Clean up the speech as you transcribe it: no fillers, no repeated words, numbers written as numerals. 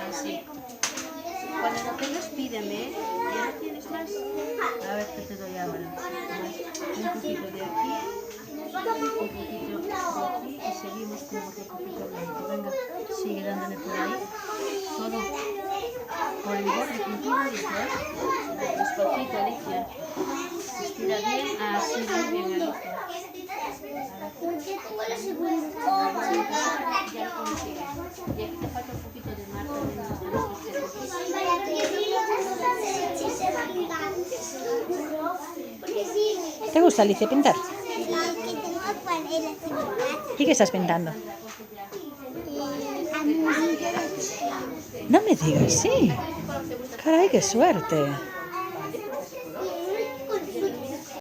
Así. Cuando no tengas, pídeme. ¿Ya no tienes más? A ver qué te doy ahora. Un poquito de aquí. Un poquito de aquí. Y seguimos con otro poquito blanco. Venga, sigue dándole por ahí. Todo. Por el borde, con todo, Alicia. Despacito, Alicia. Estira bien. Así, muy bien, Alicia. Ya lo consigues. Y aquí te falta un poquito de marca de nuestros dedos. ¿Te gusta, Alicia, pintar? ¿Y qué estás pintando? No me digas, sí. Caray, qué suerte.